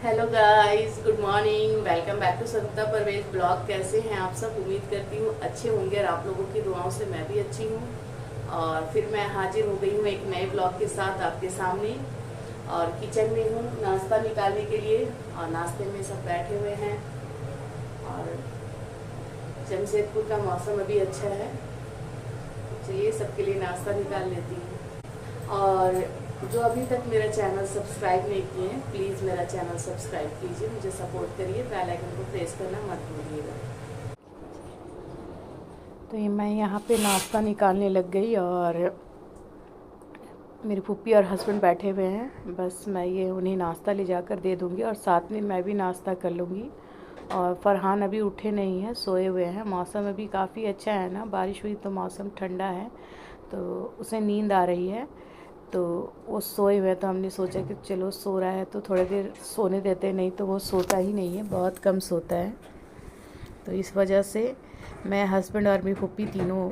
Hello guys, good morning. Welcome back to Sangeeta Parvez blog. कैसे हैं आप सब? उम्मीद करती हूँ अच्छे होंगे और आप लोगों की दुआओं से मैं भी अच्छी हूँ। और फिर मैं हाजिर हो गई हूँ एक नए ब्लॉग के साथ आपके सामने। और किचन में हूँ नाश्ता निकालने के लिए, और नाश्ते में सब बैठे हुए हैं। और जमशेदपुर का मौसम अभी अच्छा है, तो चलिए सबके लिए नाश्ता निकाल लेती हूँ। और जो अभी तक मेरा चैनल सब्सक्राइब नहीं किए हैं, प्लीज़ मेरा चैनल सब्सक्राइब कीजिए, मुझे सपोर्ट करिए, बेल आइकन को प्रेस करना मत भूलिएगा। तो ये मैं यहाँ पे नाश्ता निकालने लग गई और मेरी फूफी और हस्बैंड बैठे हुए हैं। बस मैं ये उन्हें नाश्ता ले जाकर दे दूँगी और साथ में मैं भी नाश्ता कर लूँगी। और फरहान अभी उठे नहीं हैं, सोए हुए हैं। मौसम अभी काफ़ी अच्छा है ना, बारिश हुई तो मौसम ठंडा है, तो उसे नींद आ रही है, तो वो सोए हुए हैं। तो हमने सोचा कि चलो सो रहा है तो थोड़ी देर सोने देते, नहीं तो वो सोता ही नहीं है, बहुत कम सोता है। तो इस वजह से मैं, हस्बैंड और मेरी फूफी तीनों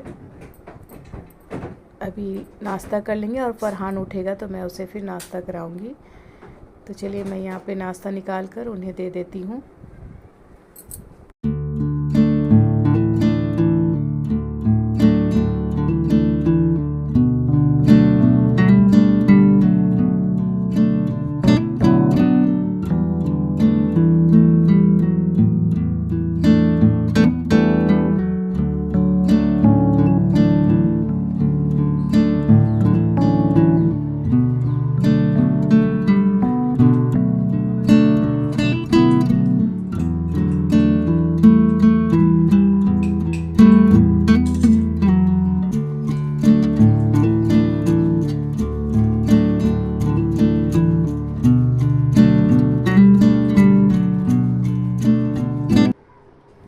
अभी नाश्ता कर लेंगे और फरहान उठेगा तो मैं उसे फिर नाश्ता कराऊंगी। तो चलिए मैं यहाँ पे नाश्ता निकाल कर उन्हें दे देती हूँ।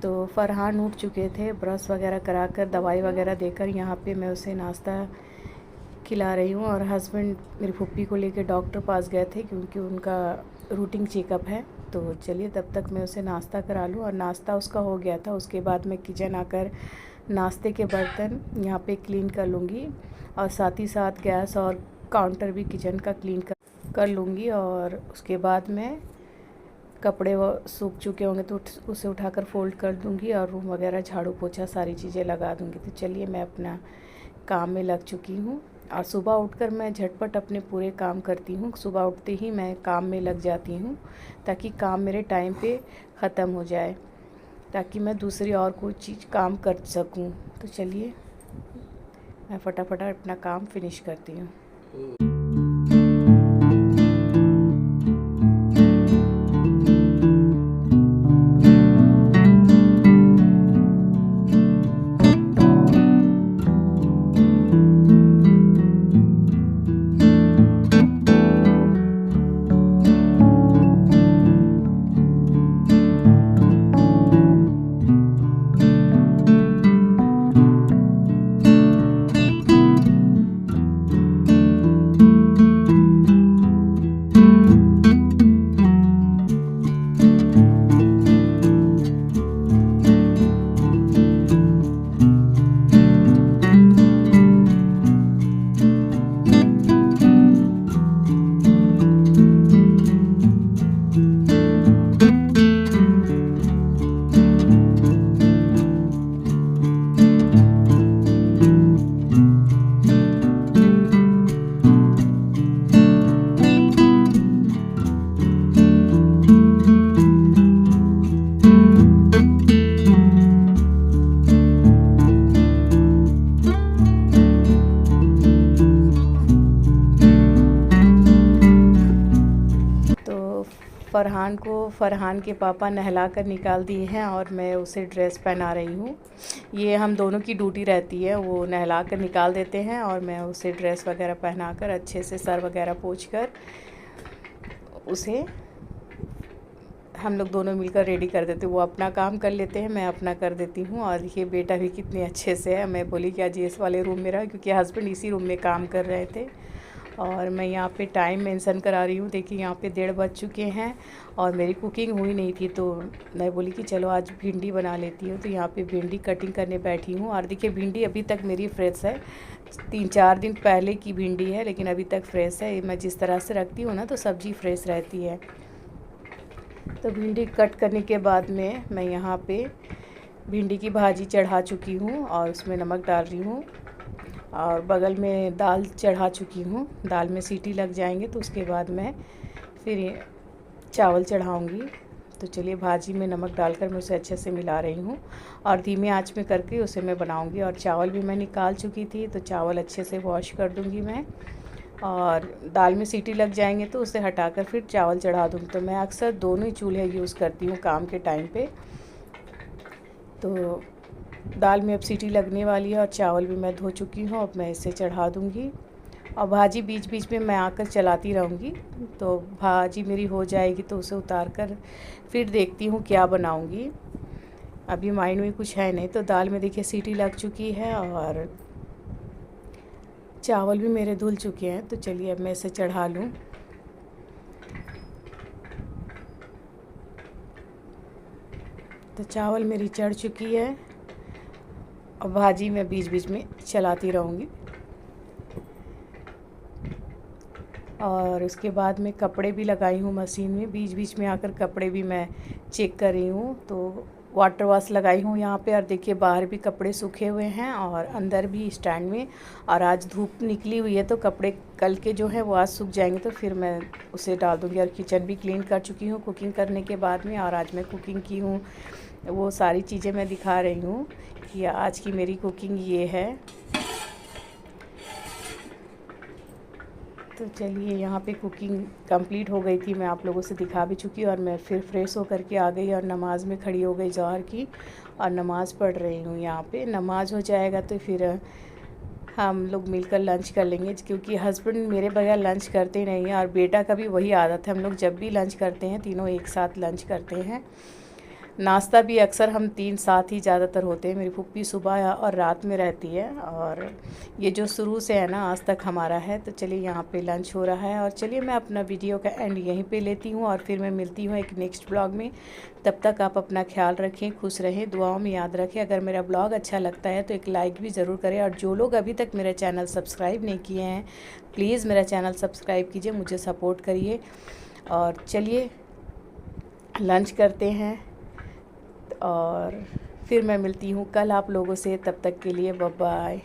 तो फरहान उठ चुके थे, ब्रश वगैरह कराकर दवाई वगैरह देकर यहाँ पे मैं उसे नाश्ता खिला रही हूँ। और हस्बैंड मेरी फूफी को लेकर डॉक्टर पास गए थे क्योंकि उनका रूटीन चेकअप है। तो चलिए तब तक मैं उसे नाश्ता करा लूँ। और नाश्ता उसका हो गया था, उसके बाद मैं किचन आकर नाश्ते के बर्तन यहाँ पे क्लीन कर लूँगी और साथ ही साथ गैस और काउंटर भी किचन का क्लीन कर लूँगी। और उसके बाद मैं कपड़े वो सूख चुके होंगे तो उसे उठाकर फोल्ड कर दूँगी और रूम वगैरह झाड़ू पोछा सारी चीज़ें लगा दूँगी। तो चलिए मैं अपना काम में लग चुकी हूँ। और सुबह उठकर मैं झटपट अपने पूरे काम करती हूँ। सुबह उठते ही मैं काम में लग जाती हूँ ताकि काम मेरे टाइम पे ख़त्म हो जाए, ताकि मैं दूसरी और कोई चीज़ काम कर सकूँ। तो चलिए मैं फटाफट अपना काम फिनिश करती हूँ। फरहान के पापा नहला कर निकाल दिए हैं और मैं उसे ड्रेस पहना रही हूँ। ये हम दोनों की ड्यूटी रहती है, वो नहला कर निकाल देते हैं और मैं उसे ड्रेस वगैरह पहनाकर अच्छे से सर वगैरह पोंछकर उसे हम लोग दोनों मिलकर रेडी कर देते हैं। वो अपना काम कर लेते हैं, मैं अपना कर देती हूँ। और देखिए बेटा भी कितने अच्छे से है। मैं बोली कि आज इस वाले रूम में रहा, क्योंकि हस्बैंड इसी रूम में काम कर रहे थे। और मैं यहाँ पे टाइम मेंशन करा रही हूँ। देखिए यहाँ पे 1:30 बज चुके हैं और मेरी कुकिंग हुई नहीं थी, तो मैं बोली कि चलो आज भिंडी बना लेती हूँ। तो यहाँ पे भिंडी कटिंग करने बैठी हूँ। और देखिए भिंडी अभी तक मेरी फ्रेश है, 3-4 दिन पहले की भिंडी है, लेकिन अभी तक फ्रेश है। मैं जिस तरह से रखती हूँ ना, तो सब्ज़ी फ्रेश रहती है। तो भिंडी कट करने के बाद में मैं यहाँ पे भिंडी की भाजी चढ़ा चुकी हूँ और उसमें नमक डाल रही हूँ, और बगल में दाल चढ़ा चुकी हूँ। दाल में सीटी लग जाएंगे तो उसके बाद मैं फिर चावल चढ़ाऊँगी। तो चलिए भाजी में नमक डालकर मैं उसे अच्छे से मिला रही हूँ और धीमे आंच में करके उसे मैं बनाऊँगी। और चावल भी मैं निकाल चुकी थी, तो चावल अच्छे से वॉश कर दूँगी मैं, और दाल में सीटी लग जाएंगे तो उसे हटाकर फिर चावल चढ़ा दूँगी। तो मैं अक्सर दोनों ही चूल्हे यूज़ करती हूँ काम के टाइम पे। तो दाल में अब सीटी लगने वाली है और चावल भी मैं धो चुकी हूँ। अब मैं इसे चढ़ा दूँगी और भाजी बीच बीच में मैं आकर चलाती रहूँगी। तो भाजी मेरी हो जाएगी तो उसे उतार कर फिर देखती हूँ क्या बनाऊँगी। अभी माइंड में कुछ है नहीं। तो दाल में देखिए सीटी लग चुकी है और चावल भी मेरे धुल चुके हैं। तो चलिए अब मैं इसे चढ़ा लूँ। तो चावल मेरी चढ़ चुकी है और भाजी मैं बीच बीच में चलाती रहूँगी। और उसके बाद मैं कपड़े भी लगाई हूँ मशीन में, बीच बीच में आकर कपड़े भी मैं चेक कर रही हूँ। तो वाटर वॉश लगाई हूँ यहाँ पे, और देखिए बाहर भी कपड़े सूखे हुए हैं और अंदर भी स्टैंड में। और आज धूप निकली हुई है तो कपड़े कल के जो है वो आज सूख जाएंगे, तो फिर मैं उसे डाल दूँगी। और किचन भी क्लीन कर चुकी हूँ कुकिंग करने के बाद में, और आज मैं कुकिंग की हूँ वो सारी चीज़ें मैं दिखा रही हूँ कि आज की मेरी कुकिंग ये है। तो चलिए यहाँ पे कुकिंग कंप्लीट हो गई थी, मैं आप लोगों से दिखा भी चुकी, और मैं फिर फ्रेश होकर के आ गई और नमाज़ में खड़ी हो गई ज़ोहर की, और नमाज़ पढ़ रही हूँ। यहाँ पे नमाज़ हो जाएगा तो फिर हम लोग मिलकर लंच कर लेंगे, क्योंकि हस्बैंड मेरे बगैर लंच करते नहीं हैं, और बेटा का भी वही आदत है। हम लोग जब भी लंच करते हैं तीनों एक साथ लंच करते हैं। नाश्ता भी अक्सर हम तीन साथ ही ज़्यादातर होते हैं। मेरी फूफी सुबह और रात में रहती है, और ये जो शुरू से है ना आज तक हमारा है। तो चलिए यहाँ पे लंच हो रहा है, और चलिए मैं अपना वीडियो का एंड यहीं पे लेती हूँ, और फिर मैं मिलती हूँ एक नेक्स्ट ब्लॉग में। तब तक आप अपना ख्याल रखें, खुश रहें, दुआओं में याद रखें। अगर मेरा ब्लॉग अच्छा लगता है तो एक लाइक भी ज़रूर करें, और जो लोग अभी तक मेरा चैनल सब्सक्राइब नहीं किए हैं प्लीज़ मेरा चैनल सब्सक्राइब कीजिए, मुझे सपोर्ट करिए। और चलिए लंच करते हैं, और फिर मैं मिलती हूँ कल आप लोगों से। तब तक के लिए बाय बाय।